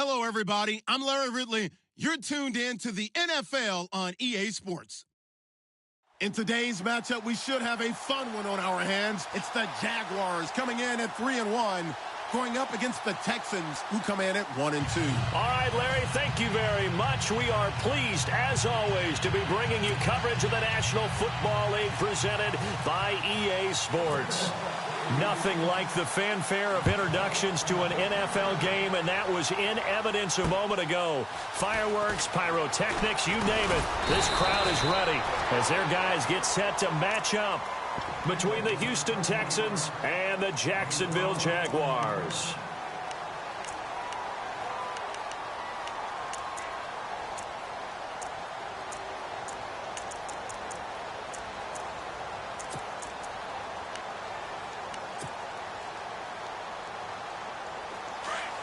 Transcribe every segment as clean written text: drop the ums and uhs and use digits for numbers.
Hello, everybody. I'm Larry Ridley. You're tuned in to the NFL on EA Sports. In today's matchup, we should have a fun one on our hands. It's the Jaguars coming in at 3-1, going up against the Texans, who come in at 1-2. All right, Larry, thank you very much. We are pleased, as always, to be bringing you coverage of the National Football League presented by EA Sports. Nothing like the fanfare of introductions to an NFL game, and that was in evidence a moment ago. Fireworks, pyrotechnics, you name it. This crowd is ready as their guys get set to match up between the Houston Texans and the Jacksonville Jaguars.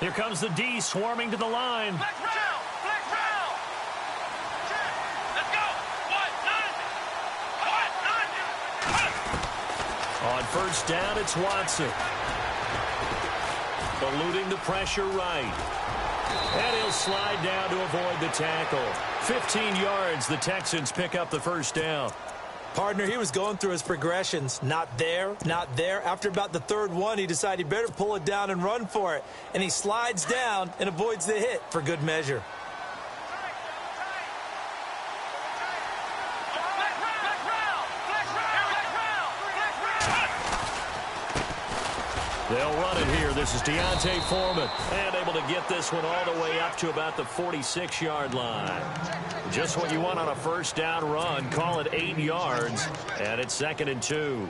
Here comes the D swarming to the line. Black round. Let's go. On first down, it's Watson. Eluding the pressure right. And he'll slide down to avoid the tackle. 15 yards, the Texans pick up the first down. Partner, he was going through his progressions. Not there, not there. After about the third one, he decided he better pull it down and run for it. And he slides down and avoids the hit for good measure. They'll run it here. This is Deontay Foreman. And able to get this one all the way up to about the 46-yard line. Just what you want on a first down run. Call it 8 yards. And it's 2nd and 2.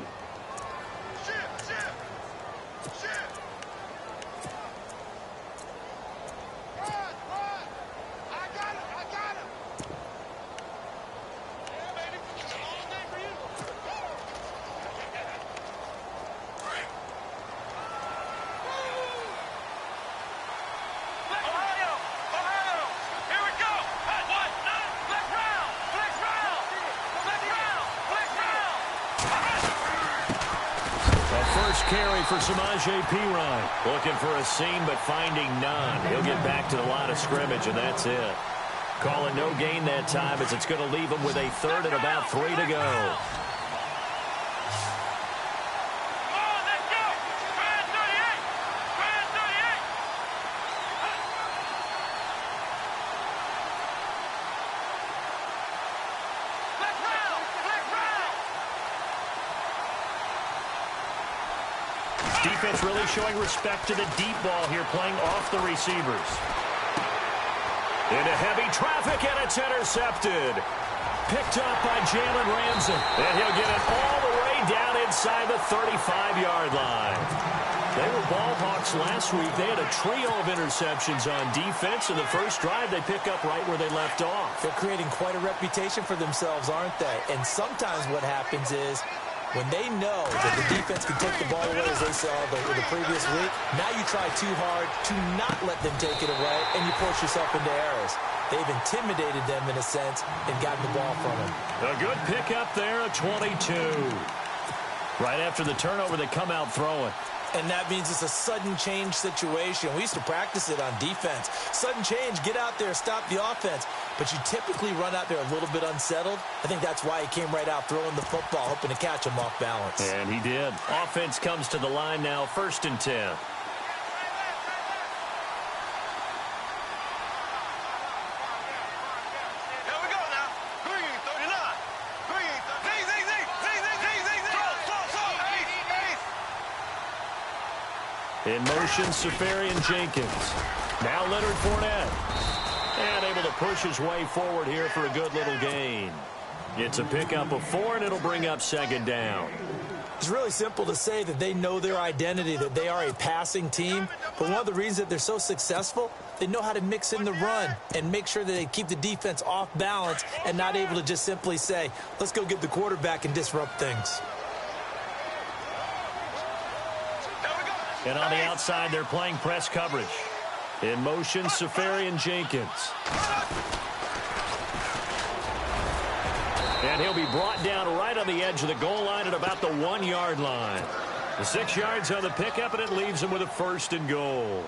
Carry for Samaje Perine. Looking for a seam, but finding none. He'll get back to the line of scrimmage, and that's it. Calling no gain that time as it's going to leave him with a third and about 3 to go. Defense really showing respect to the deep ball here, playing off the receivers. Into heavy traffic, and it's intercepted. Picked up by Jalen Ramsey. And he'll get it all the way down inside the 35-yard line. They were ball hawks last week. They had a trio of interceptions on defense. In the first drive, they pick up right where they left off. They're creating quite a reputation for themselves, aren't they? And sometimes what happens is, when they know that the defense can take the ball away, as they saw the previous week, now you try too hard to not let them take it away, and you force yourself into errors. They've intimidated them, in a sense, and gotten the ball from them. A good pickup there, a 22. Right after the turnover, they come out throwing. And that means it's a sudden change situation. We used to practice it on defense. Sudden change, get out there, stop the offense. But you typically run out there a little bit unsettled. I think that's why he came right out throwing the football, hoping to catch him off balance. And he did. Offense comes to the line now, 1st and 10. In motion, Safarian Jenkins. Now Leonard Fournette. And able to push his way forward here for a good little gain. It's a pickup of 4, and it'll bring up 2nd down. It's really simple to say that they know their identity, that they are a passing team. But one of the reasons that they're so successful, they know how to mix in the run and make sure that they keep the defense off balance and not able to just simply say, let's go get the quarterback and disrupt things. And on the outside, they're playing press coverage. In motion, Safarian Jenkins. And he'll be brought down right on the edge of the goal line at about the 1-yard line. The 6 yards on the pickup, and it leaves him with a 1st and goal.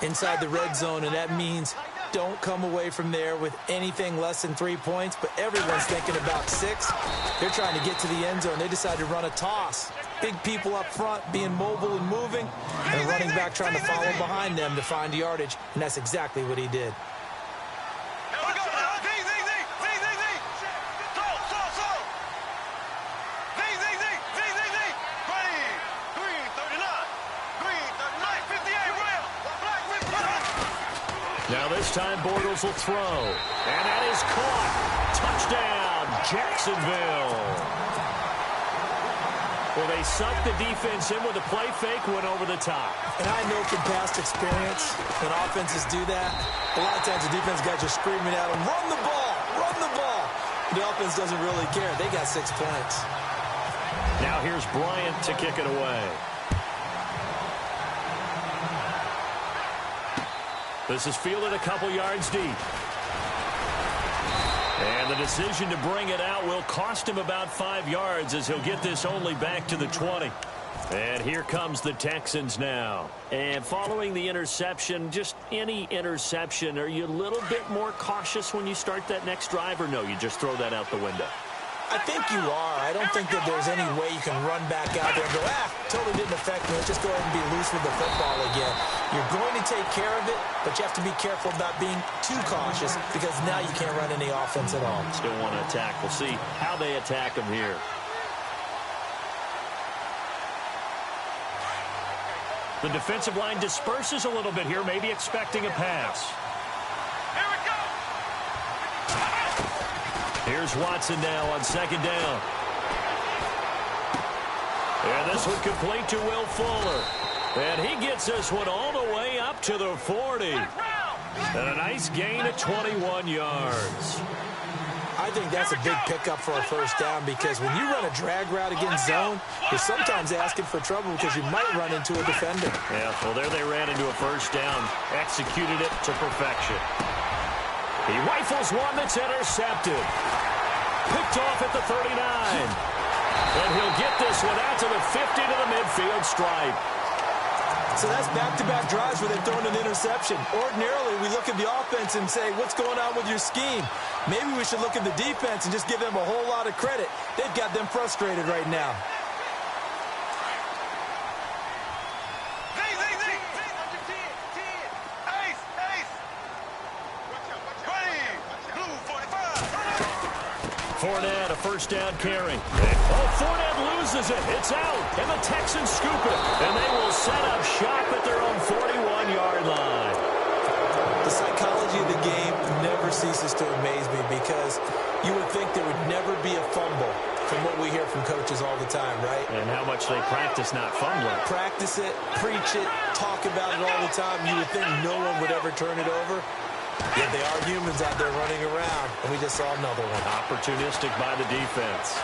inside the red zone, and that means don't come away from there with anything less than 3 points, but everyone's thinking about 6. They're trying to get to the end zone. They decide to run a toss. Big people up front being mobile and moving, and a running back trying to follow behind them to find yardage, and that's exactly what he did. Now this time Bortles will throw. And that is caught. Touchdown, Jacksonville. Well, they sucked the defense in with a play fake, went over the top. And I know from past experience, when offenses do that, a lot of times the defense guys are screaming at them, run the ball, run the ball. The offense doesn't really care. They got 6 points. Now here's Bryant to kick it away. This is fielded a couple yards deep. And the decision to bring it out will cost him about 5 yards as he'll get this only back to the 20. And here comes the Texans now. And following the interception, just any interception, are you a little bit more cautious when you start that next drive, or no, you just throw that out the window? I think you are. I don't think that there's any way you can run back out there and go, totally didn't affect me. Let's just go ahead and be loose with the football again. You're going to take care of it, but you have to be careful about being too cautious because now you can't run any offense at all. Still want to attack. We'll see how they attack him here. The defensive line disperses a little bit here, maybe expecting a pass. Here's Watson now on second down. And this one complete to Will Fuller. And he gets this one all the way up to the 40. And a nice gain of 21 yards. I think that's a big pickup for a first down because when you run a drag route against zone, you're sometimes asking for trouble because you might run into a defender. Yeah, well, there they ran into a first down. Executed it to perfection. He rifles one that's intercepted. Picked off at the 39. And he'll get this one out to the 50 to the midfield stripe. So that's back-to-back drives where they've thrown an interception. Ordinarily, we look at the offense and say, what's going on with your scheme? Maybe we should look at the defense and just give them a whole lot of credit. They've got them frustrated right now. Fournette, a first down carry. Oh, Fournette loses it. It's out. And the Texans scoop it. And they will set up shop at their own 41-yard line. The psychology of the game never ceases to amaze me because you would think there would never be a fumble from what we hear from coaches all the time, right? And how much they practice not fumbling. Practice it, preach it, talk about it all the time. You would think no one would ever turn it over. Yet they are humans out there running around, and we just saw another one. Opportunistic by the defense.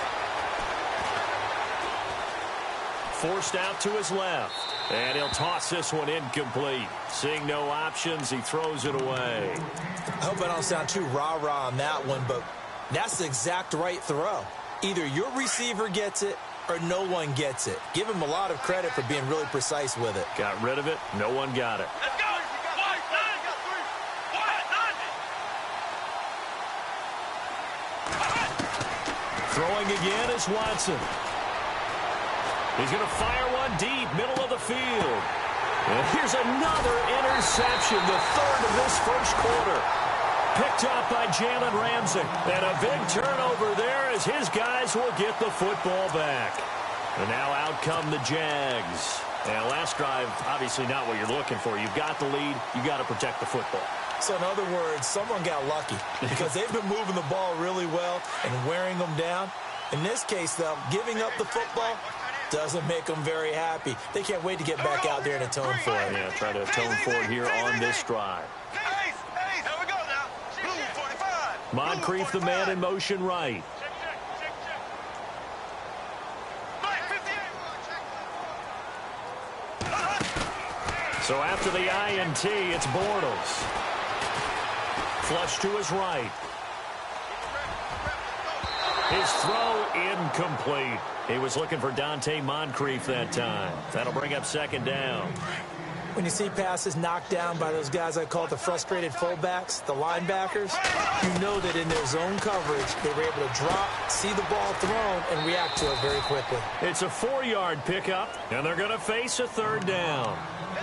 Forced out to his left. And he'll toss this one incomplete. Seeing no options, he throws it away. I hope I don't sound too rah-rah on that one, but that's the exact right throw. Either your receiver gets it or no one gets it. Give him a lot of credit for being really precise with it. Got rid of it. No one got it. Let's go. Throwing again is Watson. He's going to fire one deep, middle of the field. And here's another interception, the third of this first quarter. Picked up by Jalen Ramsey. And a big turnover there as his guys will get the football back. And now out come the Jags. And last drive, obviously not what you're looking for. You've got the lead. You've got to protect the football. So in other words, someone got lucky because they've been moving the ball really well and wearing them down. In this case, though, giving up the football doesn't make them very happy. They can't wait to get back out there and atone for it. Yeah, try to atone for it here on this drive. Moncrief, the man in motion right. So after the INT, it's Bortles. Flush to his right. His throw incomplete. He was looking for Dante Moncrief that time. That'll bring up second down. When you see passes knocked down by those guys I call the frustrated fullbacks, the linebackers, you know that in their zone coverage, they were able to drop, see the ball thrown, and react to it very quickly. It's a 4-yard pickup, and they're going to face a 3rd down.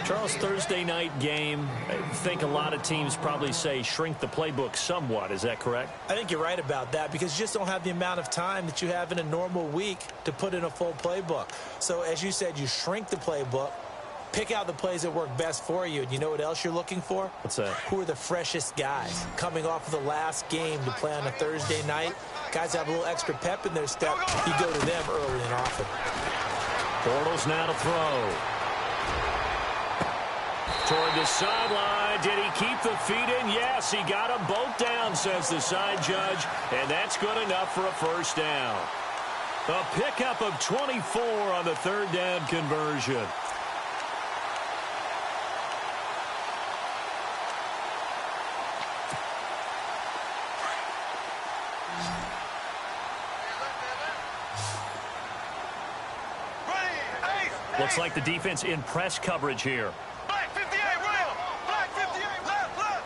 Charles, Thursday night game, I think a lot of teams probably say shrink the playbook somewhat. Is that correct? I think you're right about that because you just don't have the amount of time that you have in a normal week to put in a full playbook. So as you said, you shrink the playbook, pick out the plays that work best for you. And you know what else you're looking for? What's that? Who are the freshest guys coming off of the last game to play on a Thursday night? Guys have a little extra pep in their step. You go to them early and often. Bortles now to throw. Toward the sideline. Did he keep the feet in? Yes, he got them both down, says the side judge. And that's good enough for a 1st down. A pickup of 24 on the 3rd down conversion. Looks like the defense in press coverage here. Black 58, William. Black 58, left.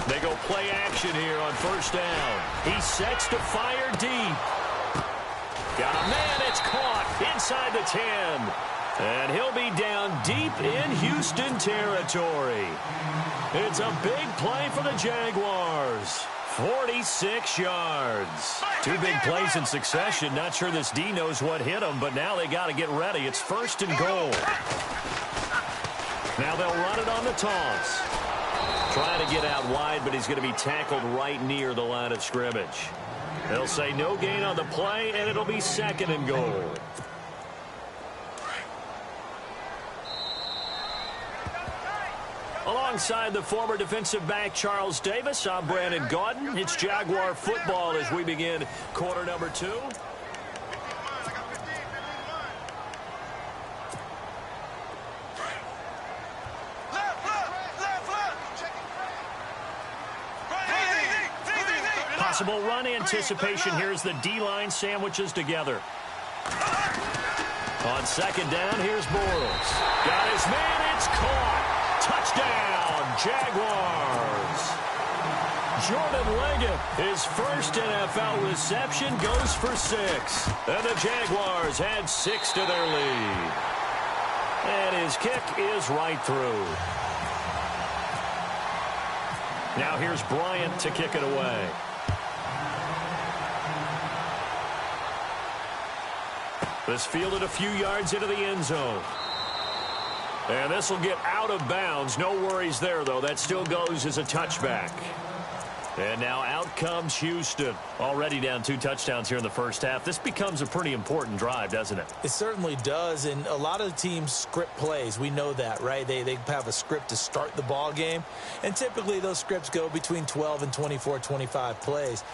They go play action here on 1st down. He sets to fire deep. Got a man. It's caught inside the 10. And he'll be down deep in Houston territory. It's a big play for the Jaguars. 46 yards. 2 big plays in succession. Not sure this D knows what hit him, but now they got to get ready. It's 1st and goal. Now they'll run it on the toss. Trying to get out wide, but he's going to be tackled right near the line of scrimmage. They'll say no gain on the play, and it'll be 2nd and goal. Alongside the former defensive back Charles Davis, I'm Brandon Gaudin. It's Jaguar football as we begin quarter number 2. Possible run anticipation. Here's the D-line sandwiches together. On 2nd down, here's Bortles. Got his man, it's caught. Touchdown, Jaguars. Jordan Leggett, his first NFL reception, goes for 6. And the Jaguars add 6 to their lead. And his kick is right through. Now here's Bryant to kick it away. This fielded a few yards into the end zone. And this will get out of bounds. No worries there, though. That still goes as a touchback. And now out comes Houston. Already down 2 touchdowns here in the first half. This becomes a pretty important drive, doesn't it? It certainly does. And a lot of the teams script plays. We know that, right? They have a script to start the ball game. And typically those scripts go between 12 and 24, 25 plays.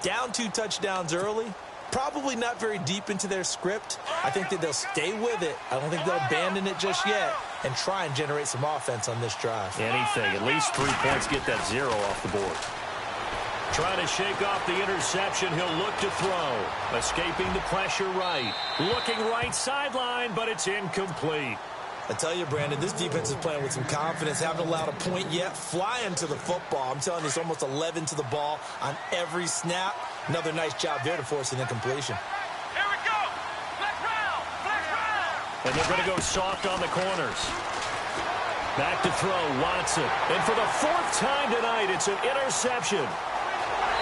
Down 2 touchdowns early. Probably not very deep into their script. I think that they'll stay with it. I don't think they'll abandon it just yet and try and generate some offense on this drive. Anything. At least 3 points. Get that 0 off the board. Trying to shake off the interception. He'll look to throw. Escaping the pressure right. Looking right sideline, but it's incomplete. I tell you, Brandon, this defense is playing with some confidence. Haven't allowed a point yet. Flying to the football. I'm telling you, it's almost 11 to the ball on every snap. Another nice job there to force an incompletion. Here we go. Black round. Black round. And they're going to go soft on the corners. Back to throw, Watson. And for the 4th time tonight, it's an interception.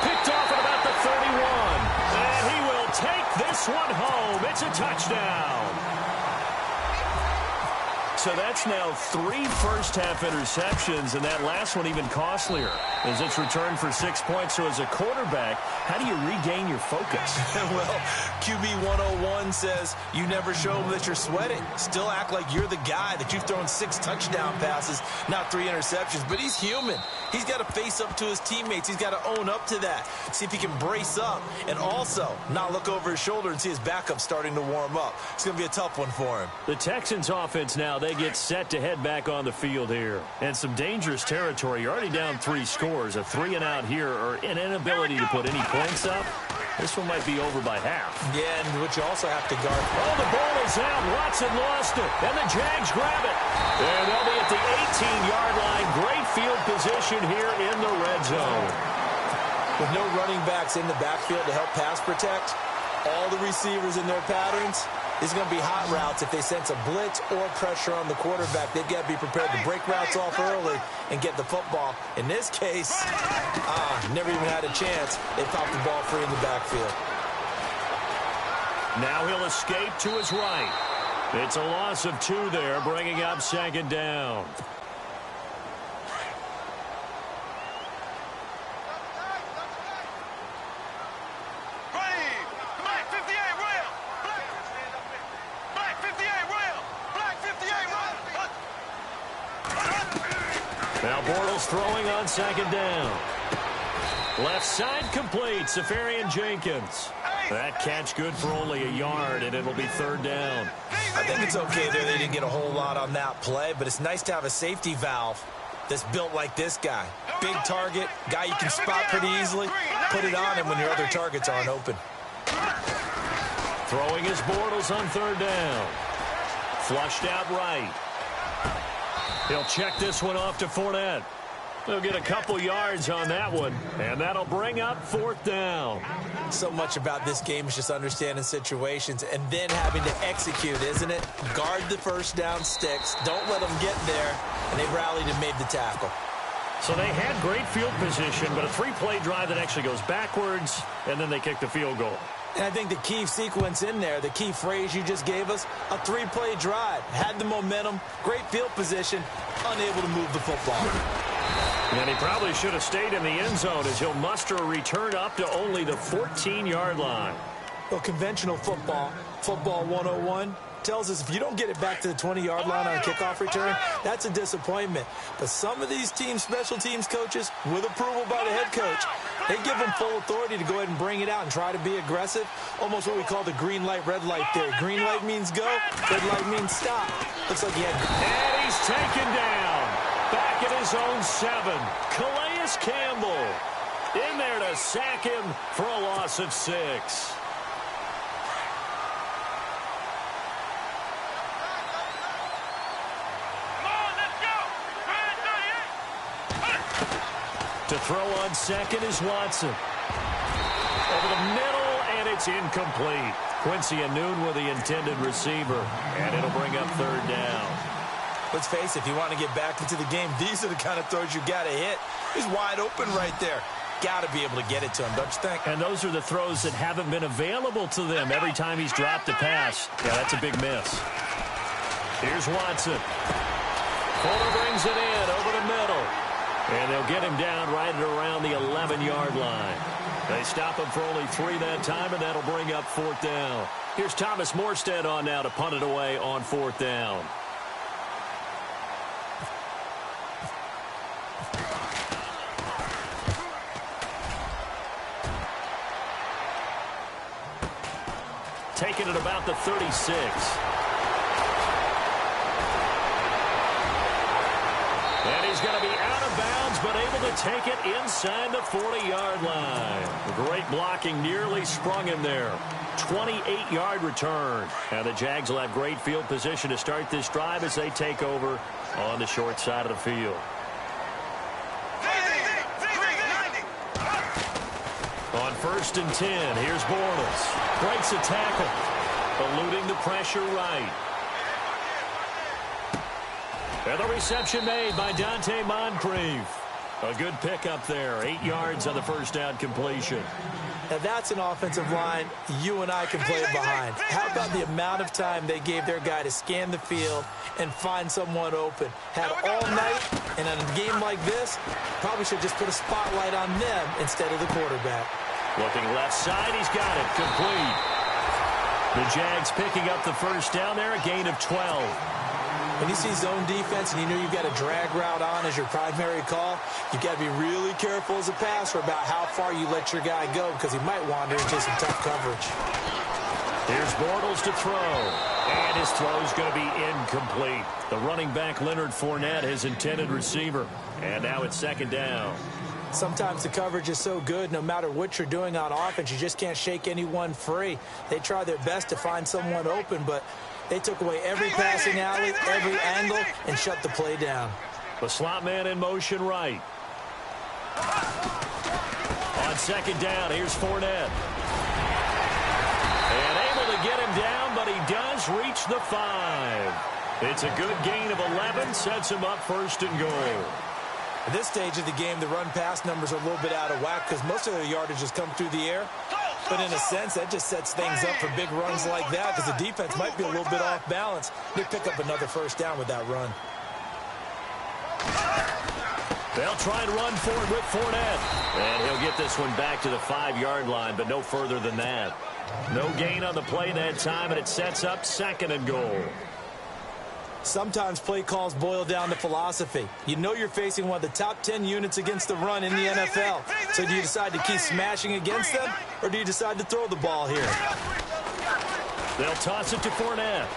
Picked off at about the 31. And he will take this one home. It's a touchdown. So that's now 3 first-half interceptions, and that last one even costlier as it's returned for 6 points. So as a quarterback, how do you regain your focus? Well, QB 101 says you never show them that you're sweating. Still act like you're the guy, that you've thrown 6 touchdown passes, not 3 interceptions. But he's human. He's got to face up to his teammates. He's got to own up to that. See if he can brace up and also not look over his shoulder and see his backup starting to warm up. It's going to be a tough one for him. The Texans offense now, they get set to head back on the field here. And some dangerous territory. You're already down 3 scores. A 3-and-out here or an inability to put any points up. This one might be over by half. Yeah, and what you also have to guard. Oh, the ball is out. Watson lost it. And the Jags grab it. And they'll be at the 18-yard line. Great field position here in the red zone. With no running backs in the backfield to help pass protect, all the receivers in their patterns, these are going to be hot routes. If they sense a blitz or pressure on the quarterback, they've got to be prepared to break routes off early and get the football. In this case, never even had a chance. They popped the ball free in the backfield. Now he'll escape to his right. It's a loss of 2 there, bringing up second down. Now Bortles throwing on second down. Left side complete. Safarian-Jenkins. That catch good for only a yard, and it'll be third down. I think it's okay there. They didn't get a whole lot on that play, but it's nice to have a safety valve that's built like this guy. Big target, guy you can spot pretty easily. Put it on him when your other targets aren't open. Throwing his Bortles on third down. Flushed out right. He'll check this one off to Fournette. They'll get a couple yards on that one, and that'll bring up fourth down. So much about this game is just understanding situations and then having to execute, isn't it? Guard the first down sticks. Don't let them get there, and they rallied and made the tackle. So they had great field position, but a 3-play drive that actually goes backwards, and then they kick the field goal. And I think the key sequence in there, the key phrase you just gave us, a 3-play drive. Had the momentum, great field position, unable to move the football. And he probably should have stayed in the end zone as he'll muster a return up to only the 14-yard line. Well, conventional football 101, tells us if you don't get it back to the 20-yard line on a kickoff return, that's a disappointment. But some of these teams, special teams coaches, with approval by the head coach, they give them full authority to go ahead and bring it out and try to be aggressive. Almost what we call the green light, red light theory. Green light means go, red light means stop. Looks like he had... And he's taken down. Back at his own 7. Calais Campbell in there to sack him for a loss of 6. To throw on second is Watson. Over the middle, and it's incomplete. Quincy Anoon with the intended receiver, and it'll bring up third down. Let's face it, if you want to get back into the game, these are the kind of throws you got to hit. He's wide open right there. Got to be able to get it to him, don't you think? And those are the throws that haven't been available to them every time he's dropped a pass. Yeah, that's a big miss. Here's Watson. Fuller brings it in over the middle. And they'll get him down right at around the 11-yard line. They stop him for only 3 that time, and that'll bring up fourth down. Here's Thomas Morstead on now to punt it away on fourth down. Taking it about the 36. And he's going to be out of bounds, but able to take it inside the 40-yard line. Great blocking, nearly sprung him there. 28-yard return. And the Jags will have great field position to start this drive as they take over on the short side of the field. On 1st and 10, here's Bortles. Breaks a tackle, eluding the pressure right. And the reception made by Dante Moncrief. A good pickup there. 8 yards on the first down completion. Now that's an offensive line you and I can play behind. How about the amount of time they gave their guy to scan the field and find someone open? Had all night, and in a game like this, probably should just put a spotlight on them instead of the quarterback. Looking left side, he's got it. Complete. The Jags picking up the first down there, a gain of 12. When you see zone defense and you know you've got a drag route on as your primary call, you've got to be really careful as a passer about how far you let your guy go because he might wander into some tough coverage. Here's Bortles to throw, and his throw's going to be incomplete. The running back, Leonard Fournette, his intended receiver. And now it's second down. Sometimes the coverage is so good, no matter what you're doing on offense, you just can't shake anyone free. They try their best to find someone open, but they took away every passing alley, every angle, and shut the play down. The slot man in motion right. On second down, here's Fournette. And able to get him down, but he does reach the 5. It's a good gain of 11, sets him up first and goal. At this stage of the game, the run-pass numbers are a little bit out of whack because most of their yardage has come through the air. But in a sense, that just sets things up for big runs like that because the defense might be a little bit off balance. They pick up another first down with that run. They'll try and run for it with Fournette. And he'll get this one back to the 5-yard line, but no further than that. No gain on the play that time, and it sets up second and goal. Sometimes play calls boil down to philosophy. You know you're facing one of the top 10 units against the run in the NFL. So do you decide to keep smashing against them, or do you decide to throw the ball here? They'll toss it to Fournette.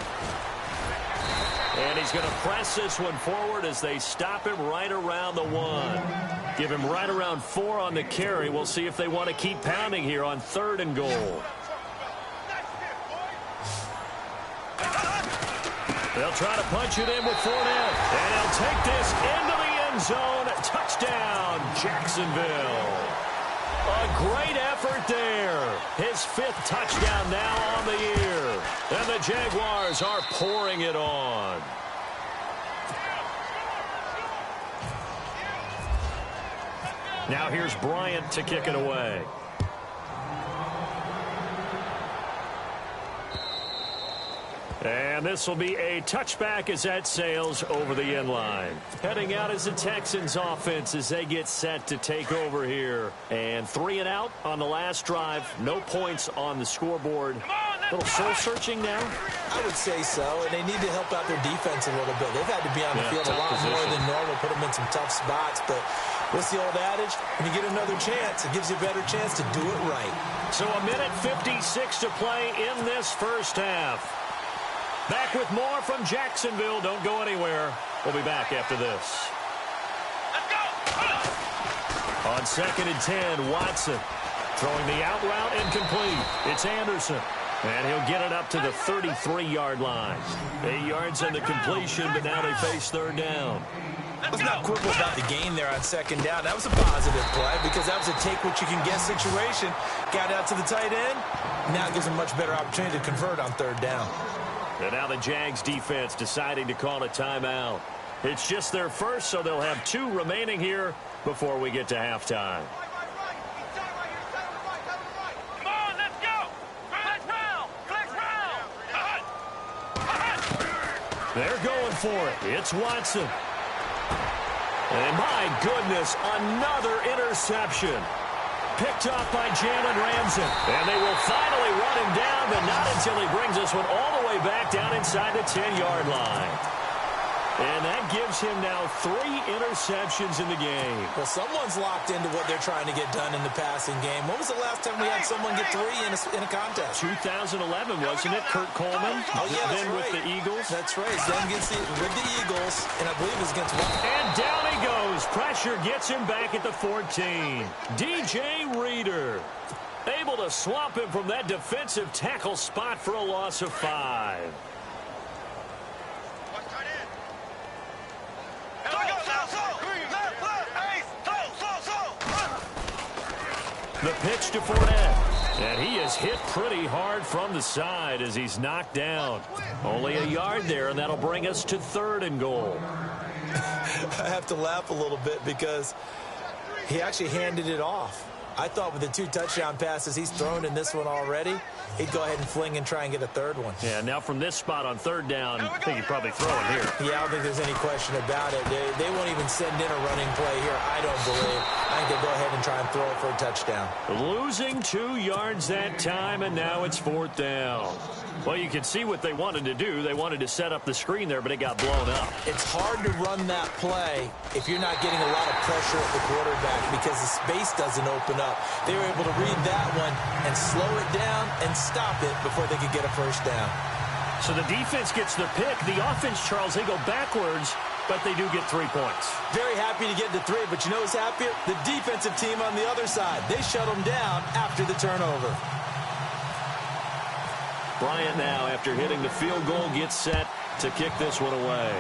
And he's going to press this one forward as they stop him right around the 1. Give him right around 4 on the carry. We'll see if they want to keep pounding here on third and goal. They'll try to punch it in with Fournette. And he'll take this into the end zone. Touchdown, Jacksonville. A great effort there. His 5th touchdown now on the year. And the Jaguars are pouring it on. Now here's Bryant to kick it away. And this will be a touchback as that sails over the end line. Heading out is the Texans offense as they get set to take over here. And 3 and out on the last drive. No points on the scoreboard. A little soul-searching now? I would say so, and they need to help out their defense a little bit. They've had to be on the field a lot more than normal, put them in some tough spots. But what's the old adage? When you get another chance, it gives you a better chance to do it right. So a minute 56 to play in this first half. Back with more from Jacksonville. Don't go anywhere. We'll be back after this. Let's go. On second and 10, Watson throwing the out route incomplete. It's Anderson. And he'll get it up to the 33-yard line. 8 yards on the completion, but now they face third down. Let's not quibble about the gain there on second down. That was a positive play because that was a take-what-you-can-get situation. Got out to the tight end. Now it gives them a much better opportunity to convert on third down. And now the Jags defense deciding to call a timeout. It's just their first, so they'll have 2 remaining here before we get to halftime. Come on, let's go. Flex round. Flex round. They're going for it. It's Watson. And my goodness, another interception. Picked off by Jalen Ramsey. And they will finally run him down, but not until he brings this one all the way back down inside the 10-yard line. And that gives him now 3 interceptions in the game. Well, someone's locked into what they're trying to get done in the passing game. When was the last time we had someone get 3 in a contest? 2011, wasn't it? Kurt Coleman. Oh, yeah, that's then right. With the Eagles. That's right. Then with the Eagles, and I believe it was against Washington. And down he goes. Pressure gets him back at the 14. DJ Reader able to swamp him from that defensive tackle spot for a loss of 5. The pitch to Fournette. And he is hit pretty hard from the side as he's knocked down. Only a yard there, and that'll bring us to third and goal. I have to laugh a little bit because he actually handed it off. I thought with the 2 touchdown passes he's thrown in this one already, he'd go ahead and fling and try and get a third one. Yeah, now from this spot on third down, I think he'd probably throw it here. Yeah, I don't think there's any question about it. They won't even send in a running play here, I don't believe. I think they'll go ahead and try and throw it for a touchdown. Losing 2 yards that time, and now it's 4th down. Well, you can see what they wanted to do. They wanted to set up the screen there, but it got blown up. It's hard to run that play if you're not getting a lot of pressure at the quarterback because the space doesn't open up. They were able to read that one and slow it down and stop it before they could get a first down. So the defense gets the pick. The offense, Charles, they go backwards. but they do get 3 points. Very happy to get to 3, but you know who's happier? The defensive team on the other side. They shut them down after the turnover. Bryant now, after hitting the field goal, gets set to kick this one away.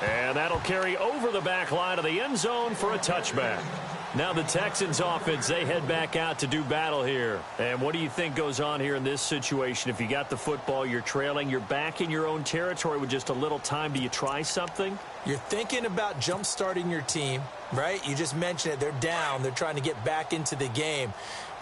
And that'll carry over the back line of the end zone for a touchback. Now the Texans offense, they head back out to do battle here. And what do you think goes on here in this situation? If you got the football, you're trailing, you're back in your own territory with just a little time. Do you try something? You're thinking about jump-starting your team, right? You just mentioned it. They're down. They're trying to get back into the game.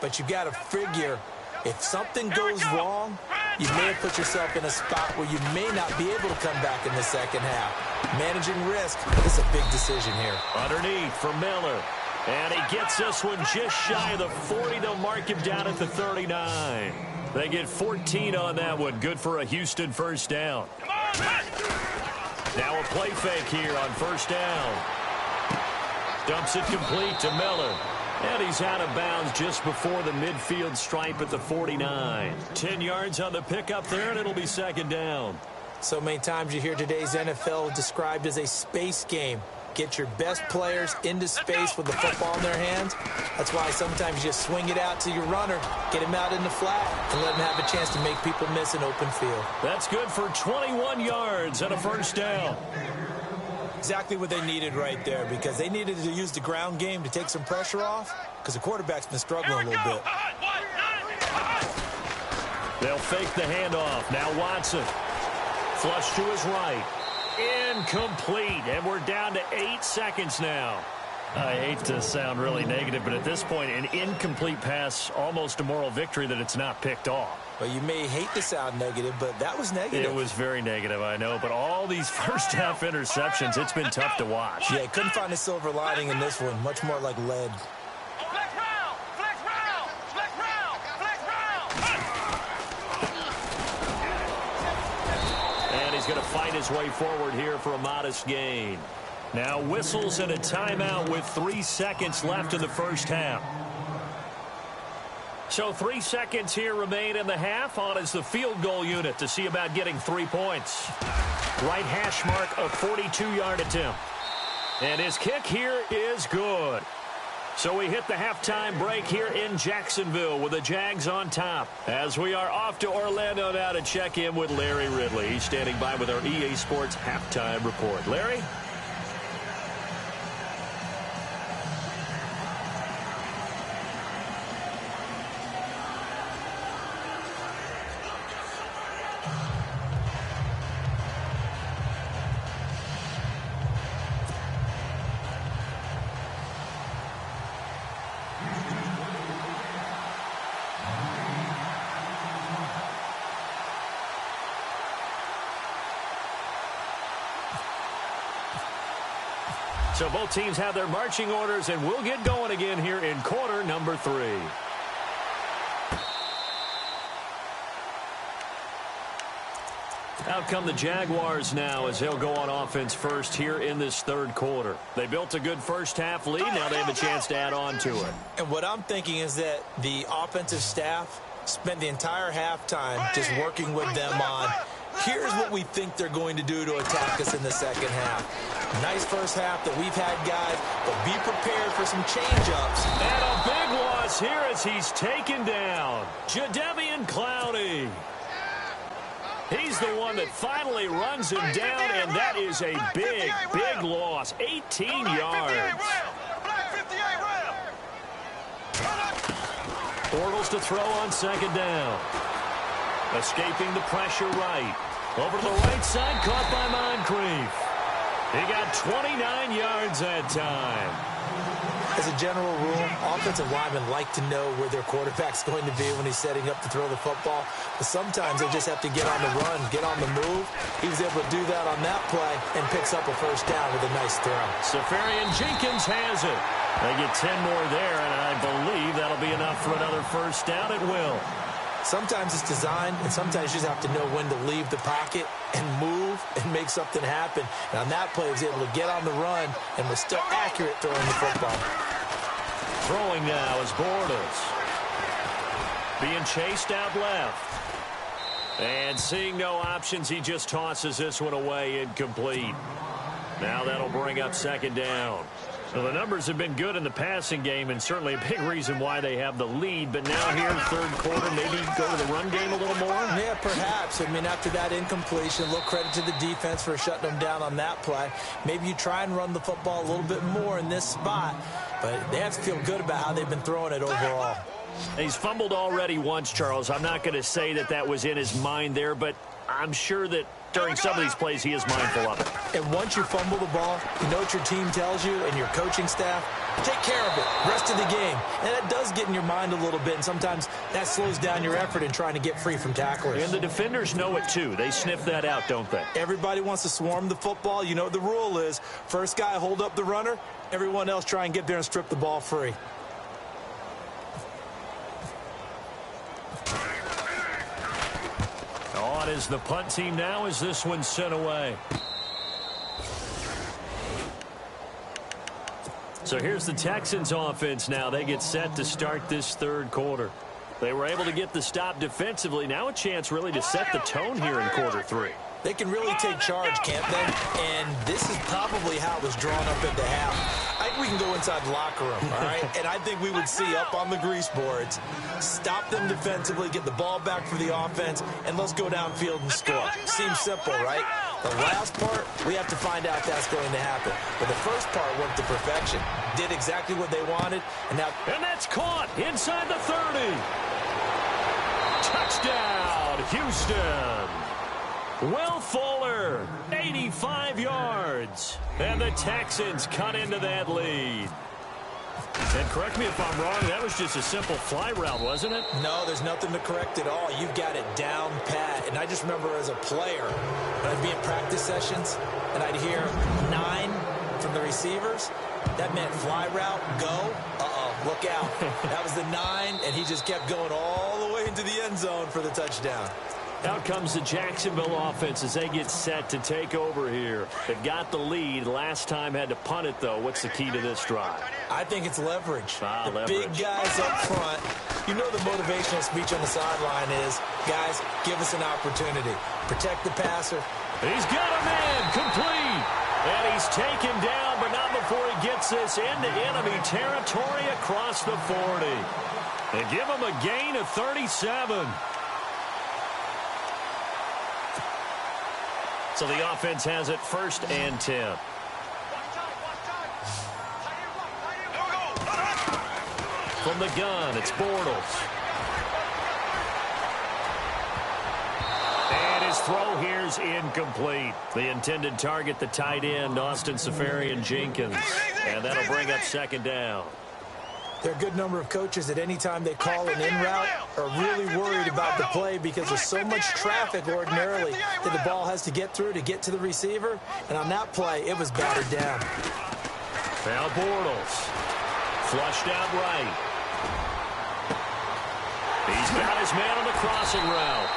But you got to figure if something goes wrong, you may have put yourself in a spot where you may not be able to come back in the second half. Managing risk is a big decision here. Underneath for Miller. And he gets this one just shy of the 40. They'll mark him down at the 39. They get 14 on that one. Good for a Houston first down. Now a play fake here on first down. Dumps it complete to Miller. And he's out of bounds just before the midfield stripe at the 49. 10 yards on the pickup there, and it'll be second down. So many times you hear today's NFL described as a space game. Get your best players into space with the football in their hands. That's why sometimes you just swing it out to your runner, get him out in the flat, and let him have a chance to make people miss an open field. That's good for 21 yards and a first down. Exactly what they needed right there, because they needed to use the ground game to take some pressure off, because the quarterback's been struggling a little bit. They'll fake the handoff. Now Watson. Flush to his right. Incomplete, and we're down to 8 seconds now. I hate to sound really negative, but at this point, an incomplete pass, almost a moral victory that it's not picked off. Well, you may hate to sound negative, but that was negative. It was very negative, I know, but all these first-half interceptions, it's been tough to watch. Yeah, couldn't find a silver lining in this one, much more like lead. He's going to fight his way forward here for a modest gain. Now whistles and a timeout with 3 seconds left in the first half. So 3 seconds here remain in the half. On is the field goal unit to see about getting 3 points. Right hash mark, a 42-yard attempt. And his kick here is good. So we hit the halftime break here in Jacksonville with the Jags on top. As we are off to Orlando now to check in with Larry Ridley. He's standing by with our EA Sports halftime report. Larry? So both teams have their marching orders, and we'll get going again here in quarter number 3. Out come the Jaguars now as they'll go on offense first here in this third quarter. They built a good first-half lead. Now they have a chance to add on to it. And what I'm thinking is that the offensive staff spent the entire halftime just working with them on, here's what we think they're going to do to attack us in the second half. Nice first half that we've had, guys, but be prepared for some change-ups. And a big loss here as he's taken down. Jadeveon Clowney. He's the one that finally runs him down, and that is a big, big loss. 18 yards. Bortles to throw on second down. Escaping the pressure right. Over to the right side, caught by Moncrief. He got 29 yards that time. As a general rule, offensive linemen like to know where their quarterback's going to be when he's setting up to throw the football. But sometimes they just have to get on the run, get on the move. He was able to do that on that play and picks up a first down with a nice throw. Safarian Jenkins has it. They get 10 more there, and I believe that'll be enough for another first down. It will. Sometimes it's designed, and sometimes you just have to know when to leave the pocket and move and make something happen. And on that play, he was able to get on the run and was still accurate throwing the football. Throwing now is Bortles. Being chased out left. And seeing no options, he just tosses this one away, incomplete. Now that'll bring up second down. Well, the numbers have been good in the passing game, and certainly a big reason why they have the lead. But now here, third quarter, maybe go to the run game a little more? Yeah, perhaps. I mean, after that incompletion, a little credit to the defense for shutting them down on that play. Maybe you try and run the football a little bit more in this spot, but they have to feel good about how they've been throwing it overall. He's fumbled already once, Charles. I'm not going to say that that was in his mind there, but I'm sure that during some of these plays, he is mindful of it. And once you fumble the ball, you know what your team tells you and your coaching staff? Take care of it, rest of the game. And that does get in your mind a little bit, and sometimes that slows down your effort in trying to get free from tacklers. And the defenders know it, too. They sniff that out, don't they? Everybody wants to swarm the football. You know what the rule is. First guy hold up the runner, everyone else try and get there and strip the ball free. On is the punt team now as this one's sent away. So here's the Texans offense now. They get set to start this third quarter. They were able to get the stop defensively. Now a chance really to set the tone here in quarter three. They can really take charge, can't they? And this is probably how it was drawn up at the half. I think we can go inside the locker room, all right? And I think we would see up on the grease boards, stop them defensively, get the ball back for the offense, and let's go downfield and score. Seems simple, right? The last part, we have to find out if that's going to happen. But the first part went to perfection. Did exactly what they wanted, and now... And that's caught inside the 30. Touchdown, Houston. Will Fuller, 85 yards. And the Texans cut into that lead. And correct me if I'm wrong, that was just a simple fly route, wasn't it? No, there's nothing to correct at all. You've got it down pat. And I just remember as a player, when I'd be in practice sessions, and I'd hear 9 from the receivers, that meant fly route, go, look out. That was the 9, and he just kept going all the way into the end zone for the touchdown. Out comes the Jacksonville offense as they get set to take over here. They've got the lead. Last time had to punt it, though. What's the key to this drive? I think it's leverage. Leverage. Big guys up front. You know the motivational speech on the sideline is, guys, give us an opportunity. Protect the passer. He's got a man complete. And he's taken down, but not before he gets this into enemy territory across the 40. They give him a gain of 37. So the offense has it 1st and 10. From the gun, it's Bortles. And his throw here's incomplete. The intended target, the tight end, Austin Seferian-Jenkins. And that'll bring up second down. There are a good number of coaches at any time they call an in route are really worried about the play because there's so much traffic ordinarily that the ball has to get through to get to the receiver. And on that play, it was battered down. Now Bortles. Flushed out right. He's got his man on the crossing route.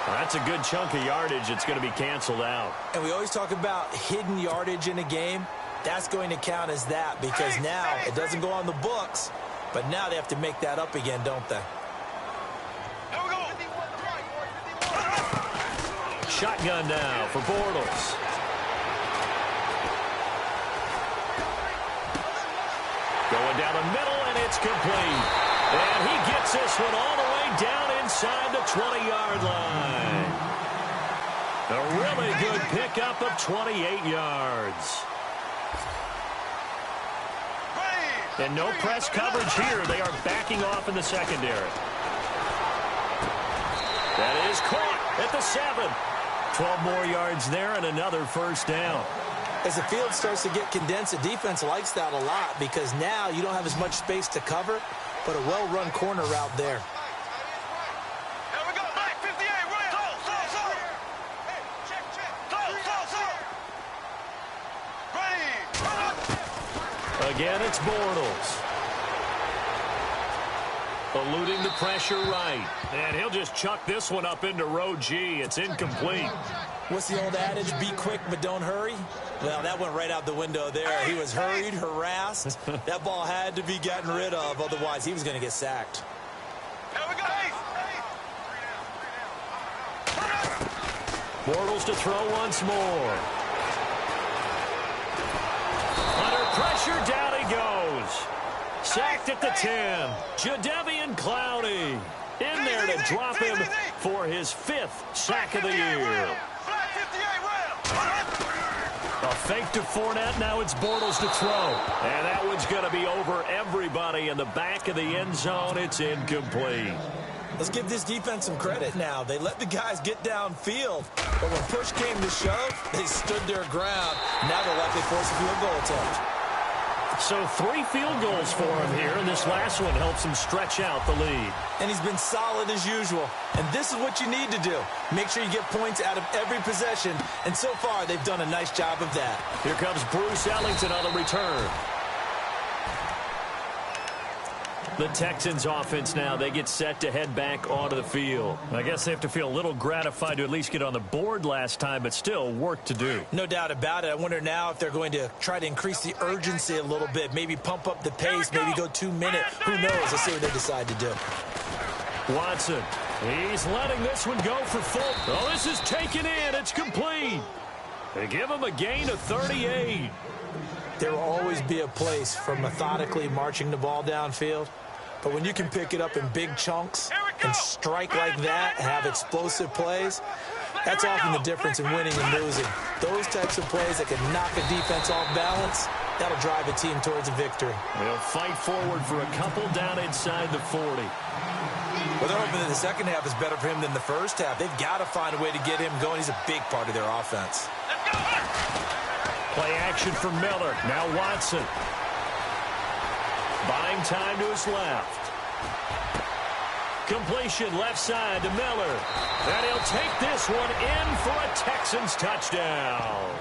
Well, that's a good chunk of yardage. It's going to be canceled out. And we always talk about hidden yardage in a game. That's going to count as that because now it doesn't go on the books, but now they have to make that up again, don't they? Shotgun now for Bortles. Going down the middle, and it's complete. And he gets this one all the way down inside the 20-yard line. A really good pickup of 28 yards. And no press coverage here. They are backing off in the secondary. That is caught at the 7. 12 more yards there and another first down. As the field starts to get condensed, the defense likes that a lot because now you don't have as much space to cover, but a well-run corner route there. Again, it's Bortles. Eluding the pressure right. And he'll just chuck this one up into row G. It's incomplete. What's the old adage? Be quick, but don't hurry? Well, that went right out the window there. He was hurried, harassed. That ball had to be gotten rid of. Otherwise, he was going to get sacked. Here we go. Bortles to throw once more. Under pressure, down he goes. Sacked at the 10. Jadeveon Clowney in there to drop him for his 5th sack of the year. A fake to Fournette. Now it's Bortles to throw. And that one's going to be over everybody in the back of the end zone. It's incomplete. Let's give this defense some credit now. They let the guys get downfield. But when push came to shove, they stood their ground. Now they'll likely force a field goal attempt. So 3 field goals for him here, and this last one helps him stretch out the lead. And he's been solid as usual. And this is what you need to do. Make sure you get points out of every possession. And so far, they've done a nice job of that. Here comes Bruce Ellington on the return. The Texans offense now, they get set to head back onto the field. I guess they have to feel a little gratified to at least get on the board last time, but still work to do. No doubt about it. I wonder now if they're going to try to increase the urgency a little bit, maybe pump up the pace, maybe go 2 minute. Who knows? Let's see what they decide to do. Watson, he's letting this one go for full. Oh, this is taken in. It's complete. They give him a gain of 38. There will always be a place for methodically marching the ball downfield. But when you can pick it up in big chunks and strike like that, have explosive plays, that's often the difference in winning and losing. Those types of plays that can knock a defense off balance, that'll drive a team towards a victory. They'll fight forward for a couple down inside the 40. Well, they're hoping that the second half is better for him than the first half. They've got to find a way to get him going. He's a big part of their offense. Play action for Miller. Now Watson. Buying time to his left. Completion left side to Miller. And he'll take this one in for a Texans touchdown.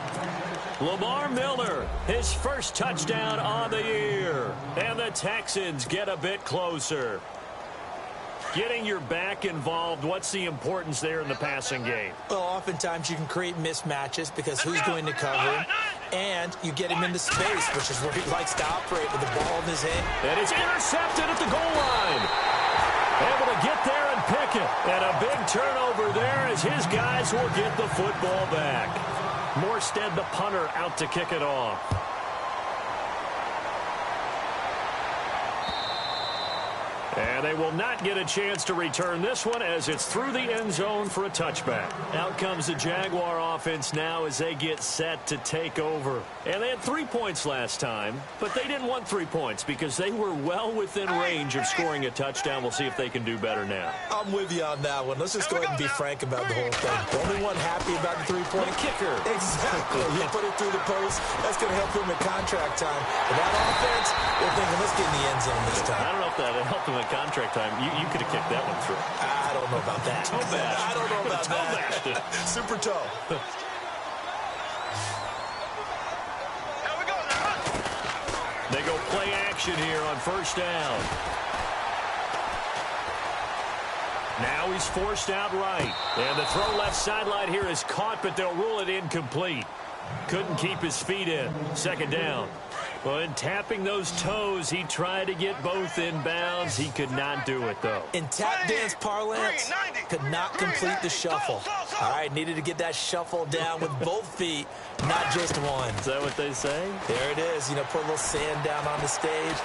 Lamar Miller, his first touchdown on the year. And the Texans get a bit closer. Getting your back involved, what's the importance there in the passing game? Well, oftentimes you can create mismatches because who's going to cover him, and you get him into space, which is where he likes to operate with the ball in his hand. And it's intercepted at the goal line. Able to get there and pick it. And a big turnover there as his guys will get the football back. Morstead, the punter, out to kick it off. And they will not get a chance to return this one as it's through the end zone for a touchback. Out comes the Jaguar offense now as they get set to take over. And they had 3 points last time, but they didn't want 3 points because they were well within range of scoring a touchdown. We'll see if they can do better now. I'm with you on that one. Let's just go ahead and be frank about the whole thing. The only one happy about the 3-point kicker. Exactly. You put it through the post. That's going to help him in contract time. But that offense, they're thinking, let's get in the end zone this time. I don't know if that helped him in contract time. You could have kicked that one through. I don't know about that. Toe bash. I don't know about toe that. Bashed. Super toe. They go play action here on first down. Now he's forced out right. And the throw left sideline here is caught, but they'll rule it incomplete. Couldn't keep his feet in. Second down. Well, in tapping those toes, he tried to get both in bounds. He could not do it, though. In tap dance parlance, could not complete the shuffle. All right, needed to get that shuffle down with both feet, not just one. Is that what they say? There it is. You know, put a little sand down on the stage.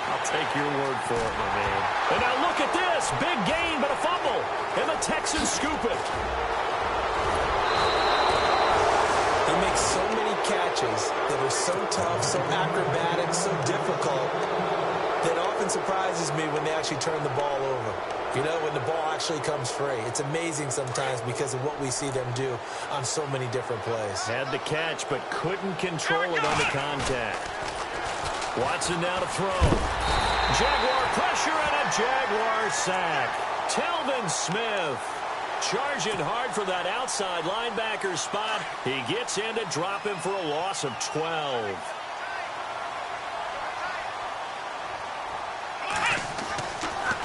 I'll take your word for it, my man. And now look at this. Big gain, but a fumble. And the Texans scoop it. He makes so many catches that are so tough, so acrobatic, so difficult, that often surprises me when they actually turn the ball over. You know, when the ball actually comes free. It's amazing sometimes because of what we see them do on so many different plays. Had the catch, but couldn't control it on the contact. Watson now to throw. Jaguar pressure and a Jaguar sack. Telvin Smith charging hard for that outside linebacker spot. He gets in to drop him for a loss of 12.